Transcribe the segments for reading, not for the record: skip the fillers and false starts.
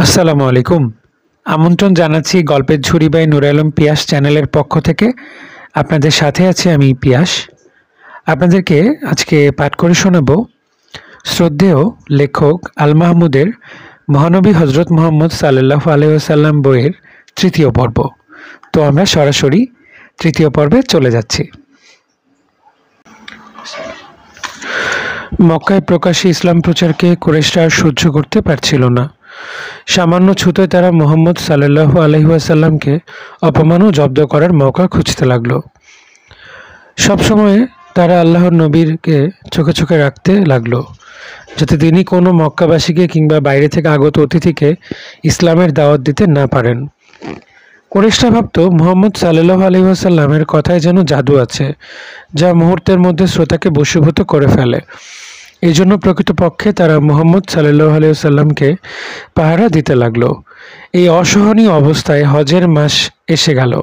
আসসালামু আলাইকুম। আমন্ত্রণ জানাচ্ছি গল্পের ঝুড়ি বাই নূর আলম পিয়াস চ্যানেলের পক্ষ থেকে। আপনাদের সাথে আছি আমি পিয়াস। আপনাদেরকে আজকে পাঠ করে শোনাব শ্রদ্ধেয় লেখক আল মাহমুদের মহানবী হজরত মোহাম্মদ সাল্লাল্লাহু আলাইহি ওয়াসাল্লাম বইয়ের তৃতীয় পর্ব। তো আমরা সরাসরি তৃতীয় পর্বে চলে যাচ্ছি। মক্কায় প্রকাশ্যে ইসলাম প্রচারকে কুরাইশরা আর সহ্য করতে পারছিল না। সামান্য ছুতোয় তারা মুহাম্মদ সাল্লাল্লাহু আলাইহি ওয়াসাল্লামকে অপমান ও জব্দ করার মৌকা খুঁজতে লাগলো। সবসময় তারা আল্লাহর নবীরকে চোখে চোখে রাখতে লাগলো, যাতে তিনি কোনো মক্কাবাসীকে কিংবা বাইরে থেকে আগত অতিথিকে ইসলামের দাওয়াত দিতে না পারেন। কুরাইশরা ভাবত মুহাম্মদ সাল্লাল্লাহু আলাইহি ওয়াসাল্লামের কথায় যেন জাদু আছে, যা মুহূর্তের মধ্যে শ্রোতাকে বশীভূত করে ফেলে। এই জন্য প্রকৃতপক্ষে তারা মুহাম্মদ সাল্লাল্লাহু আলাইহি ওয়াসাল্লামকে পাহারা দিতে লাগলো। এই অসহনীয় অবস্থায় হজের মাস এসে গেল।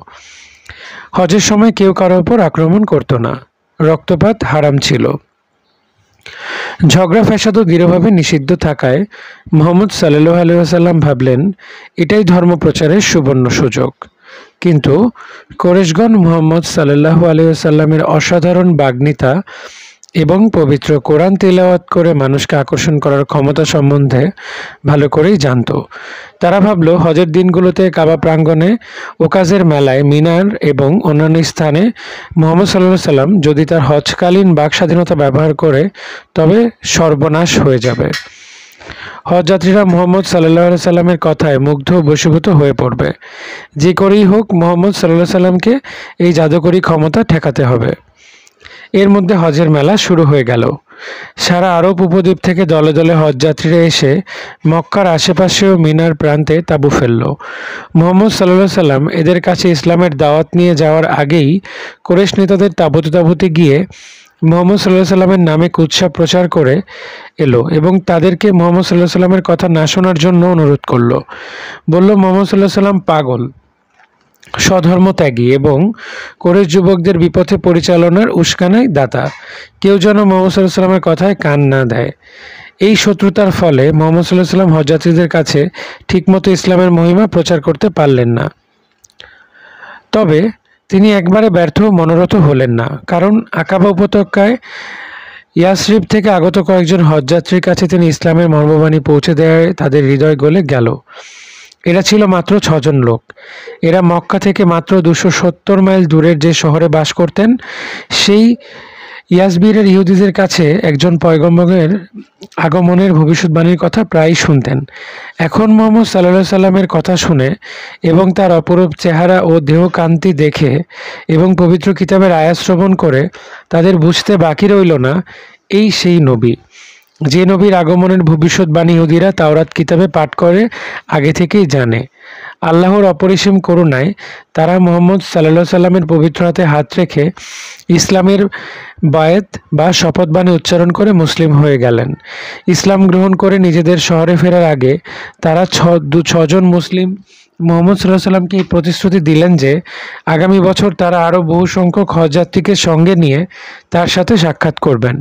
হজের সময় কেউ কারোর ওপর আক্রমণ করত না, রক্তপাত হারাম ছিল। ঝগড়া ফ্যাসাদও দৃঢ়ভাবে নিষিদ্ধ থাকায় মুহাম্মদ সাল্লাল্লাহু আলাইহি ওয়াসাল্লাম ভাবলেন এটাই ধর্ম প্রচারের সুবর্ণ সুযোগ। কিন্তু কুরাইশগণ মুহাম্মদ সাল্লাল্লাহু আলাইহি ওয়াসাল্লামের অসাধারণ বাগ্মিতা এবং পবিত্র কোরআন তিলাওয়াত করে মানুষকে আকর্ষণ করার ক্ষমতা সম্বন্ধে ভালো করেই জানত। তারা ভাবল হজের দিনগুলোতে কাবা প্রাঙ্গণে, ওকাজের মেলায়, মিনার এবং অন্যান্য স্থানে মুহাম্মদ সাল্লাল্লাহু আলাইহি ওয়াসাল্লাম যদি তার হজকালীন বাক স্বাধীনতা ব্যবহার করে তবে সর্বনাশ হয়ে যাবে। হজযাত্রীরা মুহাম্মদ সাল্লাল্লাহু আলাইহি ওয়াসাল্লামের কথায় মুগ্ধ ও বশীভূত হয়ে পড়বে। যে করেই হোক মুহাম্মদ সাল্লাল্লাহু আলাইহি ওয়াসাল্লামকে এই জাদুকরী ক্ষমতা ঠেকাতে হবে। এর মধ্যে হজের মেলা শুরু হয়ে গেল। সারা আরব উপদ্বীপ থেকে দলে দলে হজযাত্রীরা এসে মক্কার আশেপাশে ও মিনার প্রান্তে তাঁবু ফেলল। মুহাম্মদ সাল্লাল্লাহু আলাইহি ওয়াসাল্লাম এদের কাছে ইসলামের দাওয়াত নিয়ে যাওয়ার আগেই কুরাইশ নেতাদের তাঁবুতে তাঁবুতে গিয়ে মুহাম্মদ সাল্লাল্লাহু আলাইহি ওয়াসাল্লামের নামে কুৎসা প্রচার করে এলো এবং তাদেরকে মুহাম্মদ সাল্লাল্লাহু আলাইহি ওয়াসাল্লামের কথা না শোনার জন্য অনুরোধ করলো। বলল মুহাম্মদ সাল্লাল্লাহু আলাইহি ওয়াসাল্লাম পাগল, স্বধর্মত্যাগী এবং কুরাইশ যুবকদের বিপথে পরিচালনার উস্কানির দাতা। কেউ যেন মুহাম্মদ সাল্লাল্লাহু আলাইহি ওয়াসাল্লামের কথায় কান না দেয়। এই শত্রুতার ফলে মুহাম্মদ সাল্লাল্লাহু আলাইহি ওয়াসাল্লাম হজযাত্রীদের কাছে ঠিকমতো ইসলামের মহিমা প্রচার করতে পারলেন না। তবে তিনি একবারে ব্যর্থ মনোরথ হলেন না, কারণ আকাবা উপত্যকায় ইয়াসরিব থেকে আগত কয়েকজন হজযাত্রীর কাছে তিনি ইসলামের মর্মবাণী পৌঁছে দেওয়ায় তাদের হৃদয় গলে গেল। এরা ছিল মাত্র 6 জন লোক। এরা মক্কা থেকে মাত্র 270 মাইল দূরের যে শহরে বাস করতেন, সেই ইয়াসবিরের ইহুদিদের কাছে একজন পয়গম্বরের আগমনের ভবিষ্যৎবাণীর কথা প্রায়ই শুনতেন। এখন মুহাম্মদ সাল্লাল্লাহু আলাইহি ওয়াসাল্লামের কথা শুনে এবং তার অপরূপ চেহারা ও দেহকান্তি দেখে এবং পবিত্র কিতাবের আয়াত শ্রবণ করে তাদের বুঝতে বাকি রইল না এই সেই নবী, যে নবীর আগমনের ভবিষ্যৎবাণী ইহুদিরা তাওরাত কিতাবে পাঠ করে আগে থেকেই জানে। আল্লাহর অপরিসীম করুণায় তারা মুহাম্মদ সাল্লাল্লাহু আলাইহি ওয়াসাল্লামের পবিত্র হাতে হাত রেখে ইসলামের বায়াত বা শপথবাণী উচ্চারণ করে মুসলিম হয়ে গেলেন। ইসলাম গ্রহণ করে নিজেদের শহরে ফেরার আগে তারা 6 জন মুসলিম মুহাম্মদ সাল্লাল্লাহু আলাইহি ওয়াসাল্লামকে এই প্রতিশ্রুতি দিলেন যে আগামী বছর তারা আরও বহু সংখ্যক হজযাত্রীকে সঙ্গে নিয়ে তার সাথে সাক্ষাৎ করবেন।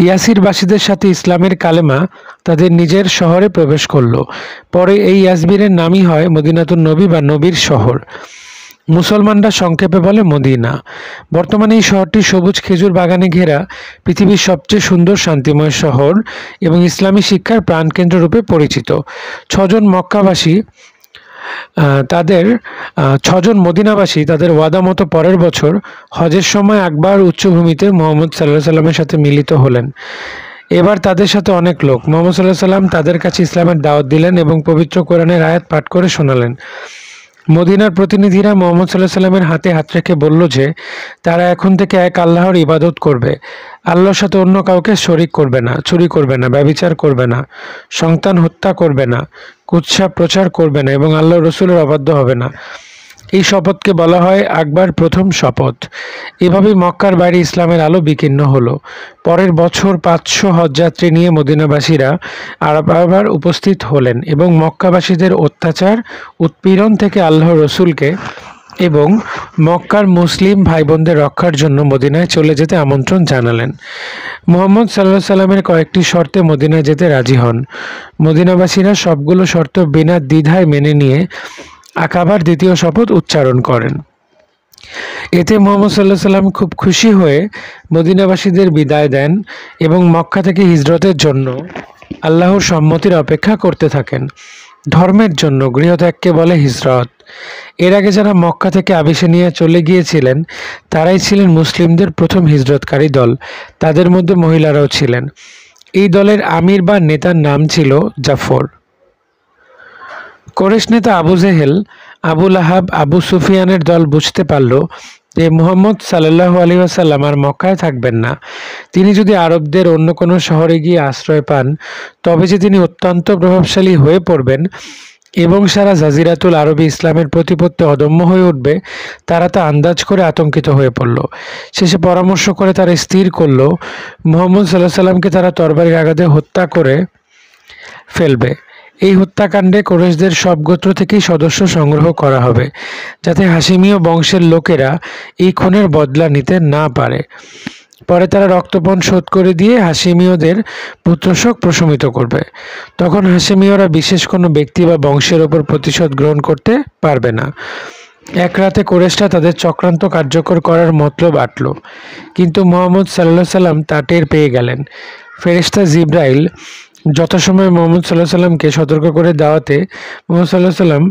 ইয়াসিরবাসীদের সাথে ইসলামের কালেমা তাদের নিজের শহরে প্রবেশ করল। পরে এই ইয়াসবিরের নামই হয় মদিনাতুন নবী বা নবীর শহর। মুসলমানরা সংক্ষেপে বলে মদিনা। বর্তমানে এই শহরটি সবুজ খেজুর বাগানে ঘেরা পৃথিবীর সবচেয়ে সুন্দর শান্তিময় শহর এবং ইসলামী শিক্ষার প্রাণকেন্দ্র রূপে পরিচিত। 6 জন মক্কাবাসী তাদের 6 জন মদিনাবাসী তাদের ওয়াদা মতো পরের বছর হজের সময় আকবার উচ্চভূমিতে মুহাম্মদ সাল্লাল্লাহু আলাইহি ওয়াসাল্লামের সাথে মিলিত হলেন। এবার তাদের সাথে অনেক লোক। মুহাম্মদ সাল্লাল্লাহু আলাইহি ওয়াসাল্লাম তাদের কাছে ইসলামের দাওয়াত দিলেন এবং পবিত্র কোরআনের আয়াত পাঠ করে শোনালেন। মদিনার প্রতিনিধিরা মুহাম্মদ সাল্লাল্লাহু আলাইহি ওয়াসাল্লামের হাতে হাত রেখে বলল যে তারা এখন থেকে এক আল্লাহর ইবাদত করবে, আল্লাহর সাথে অন্য কাউকে শরিক করবে না, চুরি করবে না, ব্যভিচার করবে না, সন্তান হত্যা করবে না, কুৎসা প্রচার করবে না এবং আল্লাহর রাসূলের অবাধ্য হবে না। এই শপথকে বলা হয় আকবার প্রথম শপথ। এভাবেই মক্কার বাইরে ইসলামের আলো বিকীর্ণ হলো। পরের বছর 500 হজযাত্রী নিয়ে মদিনাবাসীরা আবার উপস্থিত হলেন এবং মক্কাবাসীদের অত্যাচার উৎপীড়ন থেকে আল্লাহর রাসূলকে এবং মক্কার মুসলিম ভাই বোনদের রক্ষার জন্য মদিনায় চলে যেতে আমন্ত্রণ জানালেন। মুহাম্মদ সাল্লাল্লাহু আলাইহি সাল্লামের কয়েকটি শর্তে মদিনায় যেতে রাজি হন। মদিনাবাসীরা সবগুলো শর্ত বিনা দ্বিধায় মেনে নিয়ে আকাবার দ্বিতীয় শপথ উচ্চারণ করেন। এতে মুহাম্মদ সাল্লাল্লাহু আলাইহি সাল্লাম খুব খুশি হয়ে মদিনাবাসীদের বিদায় দেন এবং মক্কা থেকে হিজরতের জন্য আল্লাহর সম্মতির অপেক্ষা করতে থাকেন। ধর্মের জন্য গৃহত্যাগকে বলে হিজরত। এর আগে যারা মক্কা থেকে আবিসিনিয়া চলে গিয়েছিলেন তারাই ছিলেন মুসলিমদের প্রথম হিজরতকারী দল। তাদের মধ্যে মহিলারাও ছিলেন। এই দলের আমির বা নেতার নাম ছিল জাফর। কুরাইশ নেতা আবু জেহেল, আবু লাহাব, আবু সুফিয়ানের দল বুঝতে পারল যে মুহাম্মদ সাল্লাল্লাহু আলাইহি ওয়াসাল্লাম আর মক্কায় থাকবেন না। তিনি যদি আরবদের অন্য কোনো শহরে গিয়ে আশ্রয় পান তবে যে তিনি অত্যন্ত প্রভাবশালী হয়ে পড়বেন এবং সারা জাজিরাতুল আরবে ইসলামের প্রতিপত্তি অদম্য হয়ে উঠবে, তারা তা আন্দাজ করে আতঙ্কিত হয়ে পড়ল। শেষে পরামর্শ করে তারা স্থির করল মুহাম্মদ সাল্লাল্লাহু আলাইহি ওয়াসাল্লামকে তারা তরবারির আঘাতে হত্যা করে ফেলবে। এই হত্যাকাণ্ডে কুরাইশদের সব গোত্র থেকেই সদস্য সংগ্রহ করা হবে, যাতে হাশিমীয় বংশের লোকেরা এই খুনের বদলা নিতে না পারে। পরে তারা রক্তপণ শোধ করে দিয়ে হাশিমীয়দের পুত্রশোক প্রশমিত করবে। তখন হাশিমীয়রা বিশেষ কোনো ব্যক্তি বা বংশের ওপর প্রতিশোধ গ্রহণ করতে পারবে না। এক রাতে কুরাইশরা তাদের চক্রান্ত কার্যকর করার মতলব আঁটল, কিন্তু মুহাম্মদ সাল্লাল্লাহু আলাইহি সাল্লাম তা টের পেয়ে গেলেন। ফেরেশতা জিবরাইল যথাসময়ে মুহাম্মদ সাল্লাল্লাহু আলাইহি সাল্লামকে সতর্ক করে দেওয়াতে মুহাম্মদ সাল্লাল্লাহু আলাইহি সাল্লাম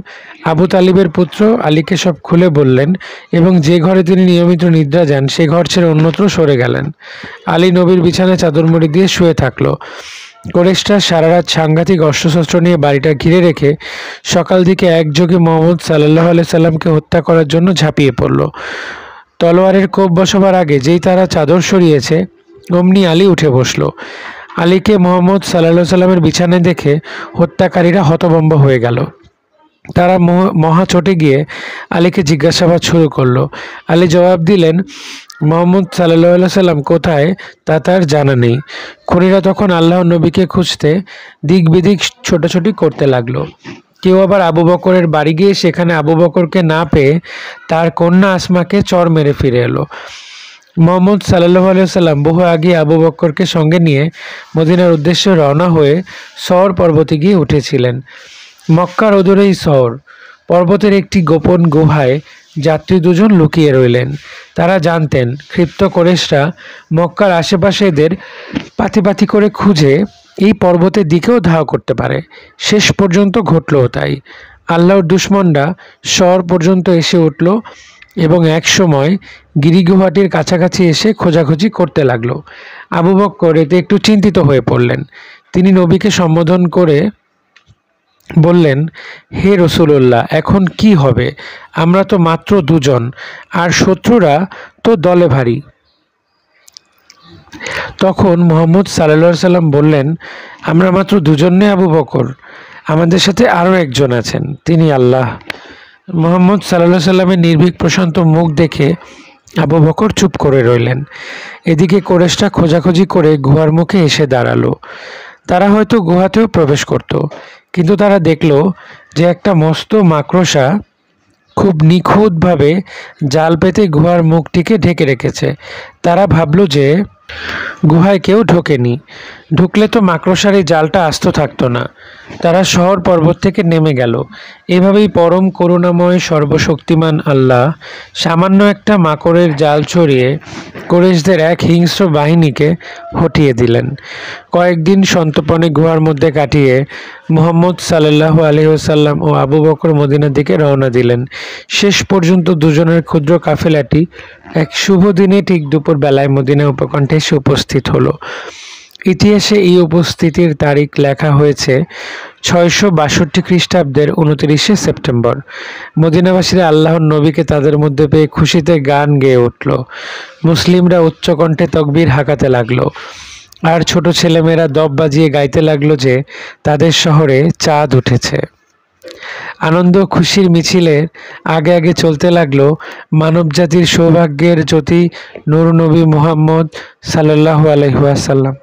আবু তালিবের পুত্র আলীকে সব খুলে বললেন এবং যে ঘরে তিনি নিয়মিত নিদ্রা যান সেই ঘর ছেড়ে অন্যত্র সরে গেলেন। আলী নবীর বিছানায় চাদর মুড়ি দিয়ে শুয়ে থাকলো। কুরাইশরা সারা রাত সাংঘাতিক অস্ত্রশস্ত্র নিয়ে বাড়িটা ঘিরে রেখে সকাল দিকে একযোগে মুহাম্মদ সাল্লাল্লাহু আলাইহি সাল্লামকে হত্যা করার জন্য ঝাঁপিয়ে পড়ল। তলোয়ারের কোপ বসাবার আগে যেই তারা চাদর সরিয়েছে অমনি আলী উঠে বসল। আলীকে মুহাম্মদ সাল্লাল্লাহু আলাইহি সাল্লামের বিছানায় দেখে হত্যাকারীরা হতভম্ব হয়ে গেল। তারা মহা চটে গিয়ে আলীকে জিজ্ঞাসাবাদ শুরু করলো। আলী জবাব দিলেন, মুহাম্মদ সাল্লাল্লাহু আলাইহি সাল্লাম কোথায় তা তার জানা নেই। খুনিরা তখন আল্লাহর নবীকে খুঁজতে দিক বিদিক ছোটাছুটি করতে লাগলো। কেউ আবার আবু বকরের বাড়ি গিয়ে সেখানে আবু বকরকে না পেয়ে তার কন্যা আসমাকে চর মেরে ফিরে এলো। মুহাম্মদ সাল্লাল্লাহু আলাইহি সাল্লাম বহু আগে আবু বকরকে সঙ্গে নিয়ে মদিনার উদ্দেশ্যে রওনা হয়ে সওর পর্বতে গিয়ে উঠেছিলেন। মক্কার অদূরেই সওর পর্বতের একটি গোপন গুহায় যাত্রী দুজন লুকিয়ে রইলেন। তারা জানতেন ক্ষিপ্ত কুরাইশরা মক্কার আশেপাশে এদের পাতি পাতি করে খুঁজে এই পর্বতের দিকেও ধাওয়া করতে পারে। শেষ পর্যন্ত ঘটলও তাই। আল্লাহর দুশমনরা সওর পর্যন্ত এসে উঠল এবং এক সময় গিরিগুহাটির কাছাকাছি এসে খোঁজাখুঁজি করতে লাগলো। আবু বকর এতে একটু চিন্তিত হয়ে পড়লেন। তিনি নবীকে সম্বোধন করে বললেন, হে রাসূলুল্লাহ, এখন কি হবে? আমরা তো মাত্র দুজন, আর শত্রুরা তো দলে ভারী। তখন মুহাম্মদ সাল্লাল্লাহু আলাইহি সাল্লাম বললেন, আমরা মাত্র দুজন নই আবু বকর, আমাদের সাথে আরও একজন আছেন, তিনি আল্লাহ। মুহাম্মদ সাল্লাল্লাহু আলাইহি সাল্লামের নির্ভীক প্রশান্ত মুখ দেখে আবু বকর চুপ করে রইলেন। এদিকে কুরাইশরা খোঁজাখুঁজি করে গুহার মুখে এসে দাঁড়ালো। তারা হয়তো গুহাতেও প্রবেশ করত, কিন্তু তারা দেখল যে একটা মস্ত মাকড়সা খুব নিখুঁতভাবে জাল পেতে গুহার মুখটিকে ঢেকে রেখেছে। তারা ভাবল যে গুহায় কেউ ঢোকেনি, ঢুকলে তো মাকড়সার এই জালটা আস্ত থাকতো না। তারা শহর পর্বত থেকে নেমে গেল। এভাবেই পরম করুণাময় সর্বশক্তিমান আল্লাহ সামান্য একটা মাকড়ের জাল ছড়িয়ে কুরাইশদের এক হিংস্র বাহিনীকে হটিয়ে দিলেন। কয়েকদিন সন্তর্পণে গুহার মধ্যে কাটিয়ে মুহাম্মদ সাল্লাল্লাহু আলাইহি ওয়াসাল্লাম ও আবু বকর মদিনার দিকে রওনা দিলেন। শেষ পর্যন্ত দুজনের ক্ষুদ্র কাফেলাটি এক শুভ দিনে ঠিক দুপুর বেলায় মদিনা উপকণ্ঠে এসে উপস্থিত হলো। ইতিহাসে এই উপস্থিতির তারিখ লেখা হয়েছে 662 খ্রিস্টাব্দের 29শে সেপ্টেম্বর। মদিনাবাসীরা আল্লাহর নবীকে তাদের মধ্যে পেয়ে খুশিতে গান গেয়ে উঠল। মুসলিমরা উচ্চকণ্ঠে তকবীর হাঁকাতে লাগলো, আর ছোট ছেলেমেয়েরা দপ বাজিয়ে গাইতে লাগলো যে তাদের শহরে চাঁদ উঠেছে। আনন্দ খুশির মিছিলের আগে আগে চলতে লাগলো মানবজাতির সৌভাগ্যের জ্যোতি নূর নবী মুহাম্মদ সাল্লাল্লাহু আলাইহি ওয়াসাল্লাম।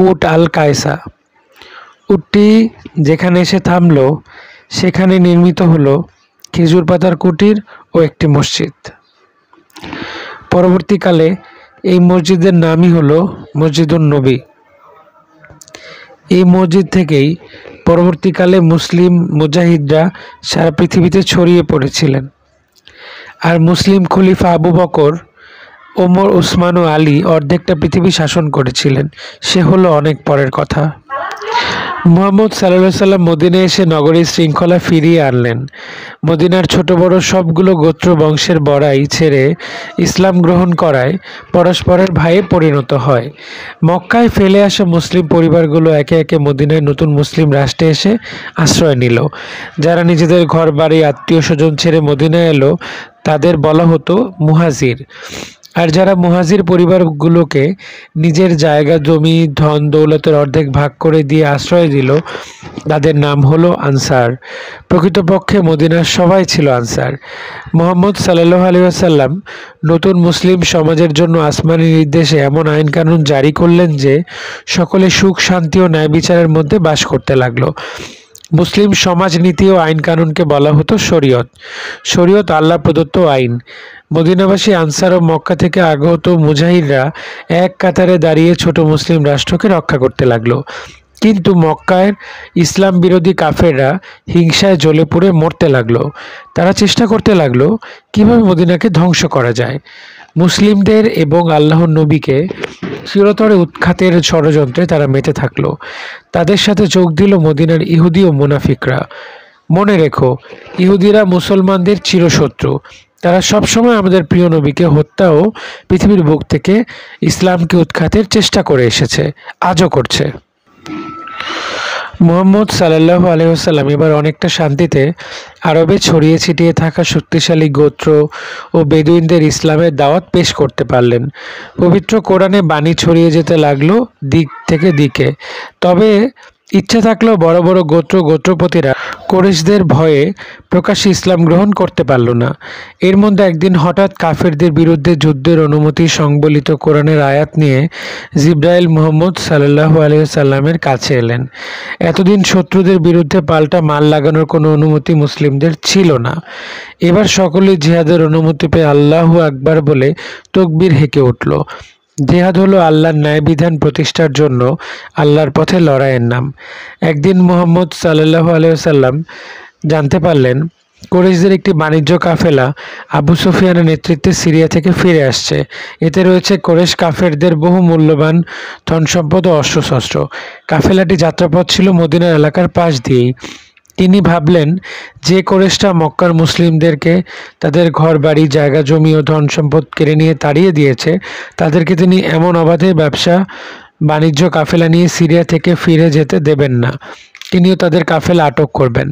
উট আল কায়সা। উটটি যেখানে এসে থামলো সেখানে নির্মিত হলো খেজুর পাতার কুটির ও একটি মসজিদ। পরবর্তীকালে এই মসজিদের নামই হলো মসজিদুন নবী। এই মসজিদ থেকেই পরবর্তীকালে মুসলিম মুজাহিদরা সারা পৃথিবীতে ছড়িয়ে পড়েছিলেন। আর মুসলিম খলিফা আবু বকর, ওমর, উসমান ও আলী অর্ধেকটা পৃথিবী শাসন করেছিলেন। সে হলো অনেক পরের কথা। মুহাম্মদ সাল্লাল্লাহু আলাইহি সাল্লাম মদিনায় এসে নগরীর শৃঙ্খলা ফিরিয়ে আনলেন। মদিনার ছোট বড় সবগুলো গোত্র বংশের বড়াই ছেড়ে ইসলাম গ্রহণ করায় পরস্পরের ভাইয়ে পরিণত হয়। মক্কায় ফেলে আসা মুসলিম পরিবারগুলো একে একে মদিনায় নতুন মুসলিম রাষ্ট্রে এসে আশ্রয় নিল। যারা নিজেদের ঘর বাড়ি আত্মীয় স্বজন ছেড়ে মদিনায় এলো তাদের বলা হতো মুহাজির। আর যারা মুহাজির পরিবারগুলোকে নিজের জায়গা জমি ধন দৌলতের অর্ধেক ভাগ করে দিয়ে আশ্রয় দিল তাদের নাম হলো আনসার। প্রকৃতপক্ষে মদিনার সবাই ছিল আনসার। মুহাম্মদ সাল্লাল্লাহু আলাইহি ওয়াসাল্লাম নতুন মুসলিম সমাজের জন্য আসমানি নির্দেশে এমন আইন কানুন জারি করলেন যে সকলে সুখ শান্তি ও ন্যায় বিচারের মধ্যে বাস করতে লাগলো। মুসলিম সমাজ নীতি ও আইন কানুনকে বলা হতো শরীয়ত। শরীয়ত আল্লাহ প্রদত্ত আইন। মদিনাবাসী আনসার ও মক্কা থেকে আগত মুজাহিদরা এক কাতারে দাঁড়িয়ে ছোট মুসলিম রাষ্ট্রকে রক্ষা করতে লাগলো। কিন্তু মক্কায় ইসলাম বিরোধী কাফেররা হিংসায় জ্বলে পুড়ে মরতে লাগলো। তারা চেষ্টা করতে লাগলো কিভাবে মদিনাকে ধ্বংস করা যায়। মুসলিমদের এবং আল্লাহর নবীকে চিরতরে উৎখাতের ষড়যন্ত্রে তারা মেতে থাকলো। তাদের সাথে যোগ দিল মদিনার ইহুদি ও মুনাফিকরা। মনে রেখো, ইহুদিরা মুসলমানদের চিরশত্রু। তারা সবসময় আমাদের প্রিয় নবীকে হত্যা ও পৃথিবীর বুক থেকে ইসলামকে উৎখাতের চেষ্টা করে এসেছে, আজও করছে। মুহাম্মদ সাল্লাল্লাহু আলাইহি ওয়াসাল্লাম এবার অনেকটা শান্তিতে আরবে ছড়িয়ে ছিটিয়ে থাকা শক্তিশালী গোত্র ও বেদুইনদের ইসলামের দাওয়াত পেশ করতে পারলেন। পবিত্র কোরআনে বাণী ছড়িয়ে যেতে লাগলো দিক থেকে দিকে। তবে ইচ্ছে থাকলেও বড় বড় গোত্রপতিরা কুরাইশদের ভয়ে প্রকাশ্যে ইসলাম গ্রহণ করতে পারল না। এর মধ্যে একদিন হঠাৎ কাফেরদের বিরুদ্ধে যুদ্ধের অনুমতি সংবলিত কোরআনের আয়াত নিয়ে জিবরাইল মুহাম্মদ সাল্লাল্লাহু আলাইহি সাল্লামের কাছে এলেন। এতদিন শত্রুদের বিরুদ্ধে পাল্টা মাল লাগানোর কোনো অনুমতি মুসলিমদের ছিল না। এবার সকলেই জিহাদের অনুমতি পেয়ে আল্লাহু আকবার বলে তাকবীর হেঁকে উঠল। জিহাদ হলো আল্লাহর ন্যায় বিধান প্রতিষ্ঠার জন্য আল্লাহর পথে লড়াইয়ের নাম। একদিন মুহাম্মদ সাল্লাল্লাহু আলাইহি ওয়াসাল্লাম জানতে পারলেন কুরাইশদের একটি বাণিজ্য কাফেলা আবু সুফিয়ানের নেতৃত্বে সিরিয়া থেকে ফিরে আসছে। এতে রয়েছে কুরাইশ কাফেরদের বহু মূল্যবান ধনসম্পদ ও অস্ত্রশস্ত্র। কাফেলাটি যাত্রাপথ ছিল মদিনার এলাকার পাশ দিয়েই। তিনি ভাবলেন যে কুরাইশরা মক্কার মুসলিমদেরকে তাদের ঘর বাড়ি জায়গা জমি ও ধন সম্পদ কেড়ে নিয়ে তাড়িয়ে দিয়েছে, তাদেরকে তিনি এমন অবাধে ব্যবসা বাণিজ্য কাফেলা নিয়ে সিরিয়া থেকে ফিরে যেতে দেবেন না। তিনিও তাদের কাফেলা আটক করবেন।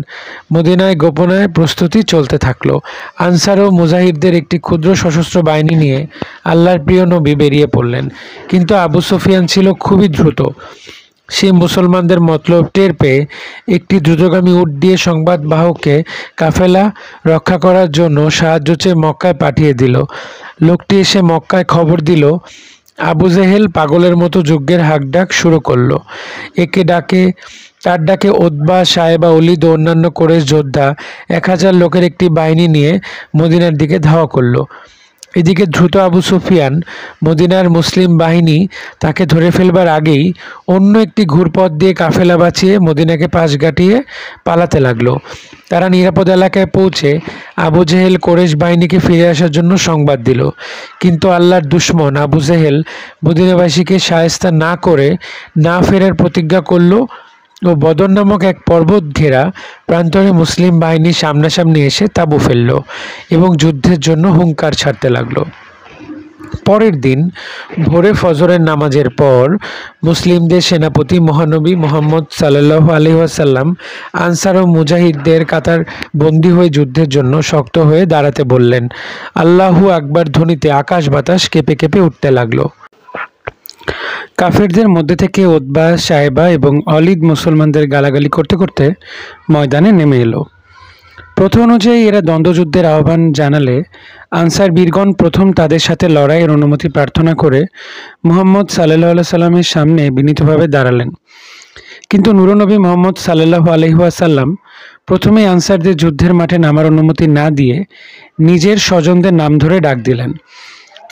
মদিনায় গোপনে প্রস্তুতি চলতে থাকলো। আনসার ও মুজাহিদদের একটি ক্ষুদ্র সশস্ত্র বাহিনী নিয়ে আল্লাহর প্রিয় নবী বেরিয়ে পড়লেন। কিন্তু আবু সুফিয়ান ছিল খুবই দ্রুত। সে মুসলমানদের মতলব টের পেয়ে একটি দ্রুতগামী উট দিয়ে সংবাদবাহককে কাফেলা রক্ষা করার জন্য সাহায্য চেয়ে মক্কায় পাঠিয়ে দিল। লোকটি এসে মক্কায় খবর দিল আবু জেহেল পাগলের মতো যজ্ঞের হাঁকডাক শুরু করলো। তার ডাকে উতবা, সায়েবা, ওলীদ ও অন্যান্য কুরাইশ যোদ্ধা 1000 লোকের একটি বাহিনী নিয়ে মদিনার দিকে ধাওয়া করলো। এদিকে দ্রুত আবু সুফিয়ান মদিনার মুসলিম বাহিনী তাকে ধরে ফেলবার আগেই অন্য একটি ঘুরপথ দিয়ে কাফেলা বাঁচিয়ে মদিনাকে পাশ কাটিয়ে পালাতে লাগলো। তারা নিরাপদ এলাকায় পৌঁছে আবু জেহেল কুরাইশ বাহিনীকে ফিরে আসার জন্য সংবাদ দিল। কিন্তু আল্লাহর দুশমন আবু জেহেল মদিনাবাসীকে শায়েস্তা না করে না ফেরার প্রতিজ্ঞা করল ও বদর নামক এক পর্বত ঘেরা প্রান্তরে মুসলিম বাহিনীর সামনাসামনি এসে তাঁবু ফেলল এবং যুদ্ধের জন্য হুঙ্কার ছাড়তে লাগলো। পরের দিন ভোরে ফজরের নামাজের পর মুসলিমদের সেনাপতি মহানবী মুহাম্মদ সাল্লাল্লাহু আলাইহি ওয়াসাল্লাম আনসার ও মুজাহিদদের কাতার বন্দী হয়ে যুদ্ধের জন্য শক্ত হয়ে দাঁড়াতে বললেন। আল্লাহু আকবার ধ্বনিতে আকাশ বাতাস কেঁপে কেঁপে উঠতে লাগলো। কাফেরদের মধ্যে থেকে উতবা, সায়েবা এবং ওলীদ মুসলমানদের গালাগালি করতে করতে ময়দানে নেমে এলো। প্রথা অনুযায়ী এরা দ্বন্দ্বযুদ্ধের আহ্বান জানালে আনসার বীরগণ প্রথম তাদের সাথে লড়াইয়ের অনুমতি প্রার্থনা করে মুহাম্মদ সাল্লাল্লাহু আলাইহি সাল্লামের সামনে বিনীতভাবে দাঁড়ালেন। কিন্তু নূরনবী মুহাম্মদ সাল্লাল্লাহু আলাইহি ওয়াসাল্লাম প্রথমে আনসারদের যুদ্ধের মাঠে নামার অনুমতি না দিয়ে নিজের স্বজনদের নাম ধরে ডাক দিলেন।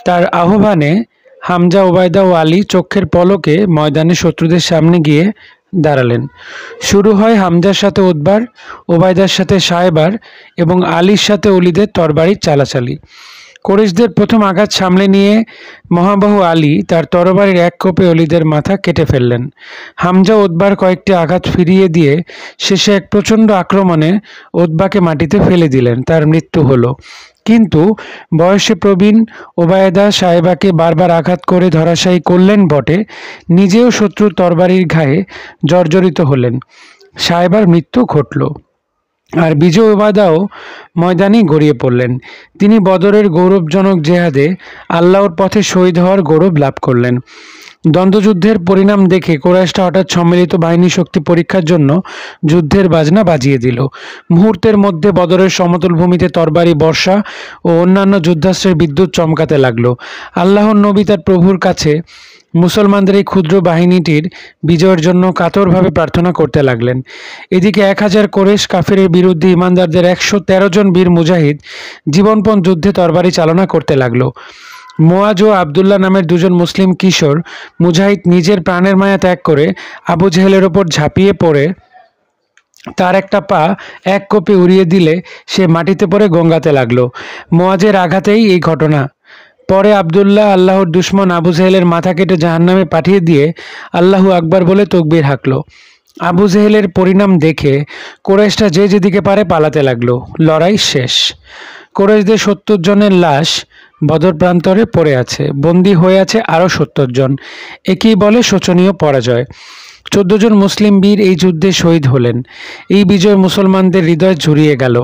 তার আহ্বানে হামজা, ওবায়দা ও আলী চোখের পলকে ময়দানে শত্রুদের সামনে গিয়ে দাঁড়ালেন। শুরু হয় হামজার সাথে উতবার, ওবায়দার সাথে সাহেবার এবং আলীর সাথে অলিদের তরবারির চালাচালি। কুরাইশদের প্রথম আঘাত সামলে নিয়ে মহাবাহু আলী তার তরবারির এক কোপে অলিদের মাথা কেটে ফেললেন। হামজা উতবার কয়েকটি আঘাত ফিরিয়ে দিয়ে শেষে এক প্রচণ্ড আক্রমণে উতবাকে মাটিতে ফেলে দিলেন। তার মৃত্যু হলো। কিন্তু বয়সে প্রবীণ ওবায়দা সাহেবাকে বারবার আঘাত করে ধরাশায়ী করলেন বটে, নিজেও শত্রুর তরবারির ঘায়ে জর্জরিত হলেন। সাহেবার মৃত্যু ঘটল। আর বিজয় ওবায়দাও ময়দানে গড়িয়ে পড়লেন। তিনি বদরের গৌরবজনক জেহাদে আল্লাহর পথে শহীদ হওয়ার গৌরব লাভ করলেন। দ্বন্দ্বযুদ্ধের পরিণাম দেখে কুরাইশরা হঠাৎ সম্মিলিত বাহিনী শক্তি পরীক্ষার জন্য যুদ্ধের বাজনা বাজিয়ে দিল। মুহূর্তের মধ্যে বদরের সমতল ভূমিতে তরবারি বর্ষা ও অন্যান্য যুদ্ধাস্ত্রের বিদ্যুৎ চমকাতে লাগলো। আল্লাহর নবী তার প্রভুর কাছে মুসলমানদের এই ক্ষুদ্র বাহিনীটির বিজয়ের জন্য কাতরভাবে প্রার্থনা করতে লাগলেন। এদিকে 1000 কুরাইশ কাফিরের বিরুদ্ধে ইমানদারদের 113 জন বীর মুজাহিদ জীবনপণ যুদ্ধে তরবারি চালনা করতে লাগলো। মুয়াজ ও আবদুল্লাহ নামের দুজন মুসলিম কিশোর মুজাহিদ নিজের প্রাণের মায়া ত্যাগ করে আবু জেহেলের ওপর ঝাঁপিয়ে পড়ে তার একটা পা এক কোপে উড়িয়ে দিলে সে মাটিতে পড়ে গঙ্গাতে লাগলো। মুয়াজের আঘাতেই এই ঘটনা। পরে আবদুল্লাহ আল্লাহর দুশমন আবু জেহেলের মাথা কেটে জাহান্নামে পাঠিয়ে দিয়ে আল্লাহু আকবার বলে তকবীর হাঁকল। আবু জেহেলের পরিণাম দেখে কুরাইশরা যে যেদিকে পারে পালাতে লাগলো। লড়াই শেষ। কুরাইশদের 70 জনের লাশ বদর প্রান্তরে পড়ে আছে। বন্দী হয়ে আছে আরও 70 জন। একেই বলে শোচনীয় পরাজয়। 14 জন মুসলিম বীর এই যুদ্ধে শহীদ হলেন। এই বিজয় মুসলমানদের হৃদয় জুড়িয়ে গেল।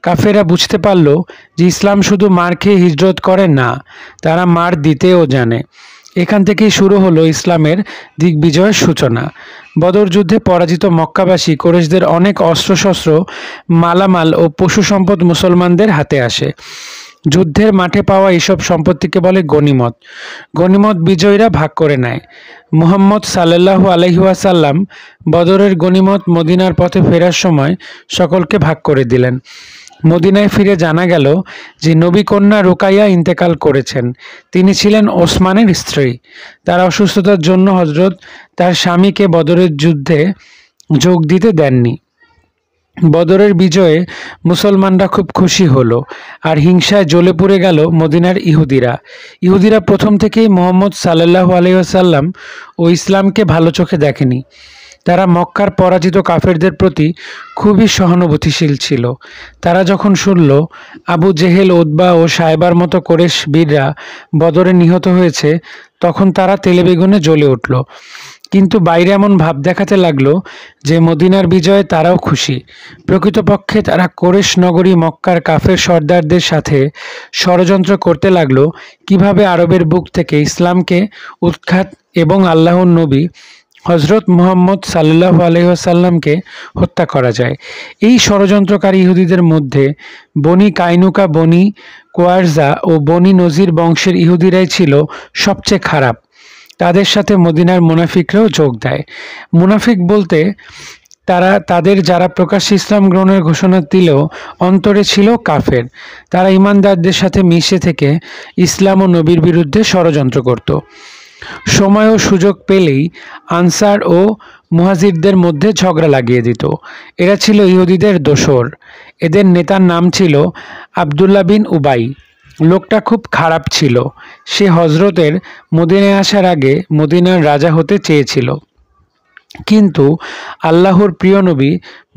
কাফেররা বুঝতে পারল যে ইসলাম শুধু মার খেয়ে হিজরত করে না, তারা মার দিতেও জানে। এখান থেকেই শুরু হলো ইসলামের দিগ্বিজয়ের সূচনা। বদর যুদ্ধে পরাজিত মক্কাবাসী কুরাইশদের অনেক অস্ত্রশস্ত্র, মালামাল ও পশু সম্পদ মুসলমানদের হাতে আসে। যুদ্ধের মাঠে পাওয়া এইসব সম্পত্তিকে বলে গনিমত। গনিমত বিজয়ীরা ভাগ করে নেয়। মুহাম্মদ সাল্লাল্লাহু আলাইহি ওয়াসাল্লাম বদরের গনিমত মদিনার পথে ফেরার সময় সকলকে ভাগ করে দিলেন। মদিনায় ফিরে জানা গেল যে নবী কন্যা রুকাইয়া ইন্তেকাল করেছেন। তিনি ছিলেন ওসমানের স্ত্রী। তার অসুস্থতার জন্য হযরত তার স্বামীকে বদরের যুদ্ধে যোগ দিতে দেননি। বদরের বিজয়ে মুসলমানরা খুব খুশি হলো আর হিংসায় জ্বলে পুড়ে গেল মদিনার ইহুদিরা। ইহুদিরা প্রথম থেকেই মুহাম্মদ সাল্লাল্লাহু আলাইহি ওয়াসাল্লাম ও ইসলামকে ভালো চোখে দেখেনি। তারা মক্কার পরাজিত কাফেরদের প্রতি খুবই সহানুভূতিশীল ছিল। তারা যখন শুনল আবু জেহেল, উতবা ও সাহেবার মতো কুরাইশ বীররা বদরে নিহত হয়েছে, তখন তারা তেলেবেগুনে জ্বলে উঠল। কিন্তু বাইরে এমন ভাব দেখাতে লাগলো যে মদিনার বিজয়ে তারাও খুশি। প্রকৃতপক্ষে তারা কুরাইশ নগরী মক্কার কাফের সর্দারদের সাথে ষড়যন্ত্র করতে লাগলো কিভাবে আরবের বুক থেকে ইসলামকে উৎখাত এবং আল্লাহর নবী হযরত মুহাম্মদ সাল্লাল্লাহু আলাইহি ওয়াসাল্লামকে হত্যা করা যায়। এই ষড়যন্ত্রকারী ইহুদিদের মধ্যে বনি কাইনুকা, বনি কোয়ারজা ও বনি নজির বংশের ইহুদিরাই ছিল সবচেয়ে খারাপ। তাদের সাথে মদিনার মুনাফিকরাও যোগ দেয়। মুনাফিক বলতে তাদের যারা প্রকাশ্যে ইসলাম গ্রহণের ঘোষণা দিলেও অন্তরে ছিল কাফের। তারা ইমানদারদের সাথে মিশে থেকে ইসলাম ও নবীর বিরুদ্ধে ষড়যন্ত্র করত। সময় ও সুযোগ পেলেই আনসার ও মুহাজিরদের মধ্যে ঝগড়া লাগিয়ে দিত। এরা ছিল ইহুদিদের দোসর। এদের নেতার নাম ছিল আবদুল্লাহ বিন উবাই। লোকটা খুব খারাপ ছিল। সে হযরতের মদিনায় আসার আগে মদিনার রাজা হতে চেয়েছিল, কিন্তু আল্লাহর প্রিয় নবী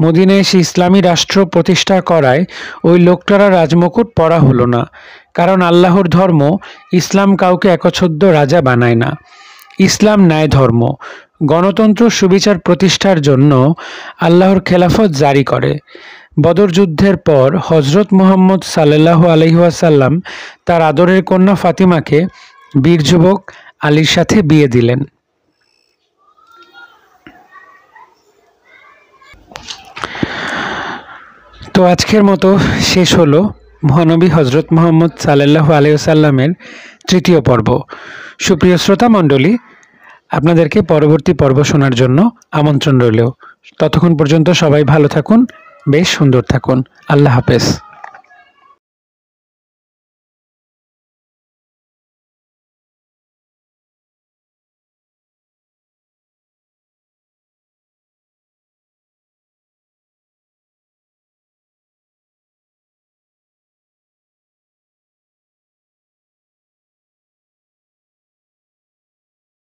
মদিনায় এসে ইসলামী রাষ্ট্র প্রতিষ্ঠা করায় ওই লোকটারা রাজমুকুট পরা হলো না। কারণ আল্লাহর ধর্ম ইসলাম কাউকে একচ্ছত্র রাজা বানায় না। ইসলাম ন্যায় ধর্ম। গণতন্ত্র সুবিচার প্রতিষ্ঠার জন্য আল্লাহর খেলাফত জারি করে। বদর যুদ্ধের পর হযরত মুহাম্মদ সাল্লাল্লাহু আলাইহি ওয়াসাল্লাম তার আদরের কন্যা ফাতিমাকে বীর যুবক আলীর সাথে বিয়ে দিলেন। তো আজকের মতো শেষ হলো মহানবী হযরত মুহাম্মদ সাল্লাল্লাহু আলাইহি ওয়াসাল্লামের তৃতীয় পর্ব। সুপ্রিয় শ্রোতা মণ্ডলী, আপনাদেরকে পরবর্তী পর্ব শোনার জন্য আমন্ত্রণ রইল। ততক্ষণ পর্যন্ত সবাই ভালো থাকুন, বেশ সুন্দর থাকুন। আল্লাহ হাফেজ।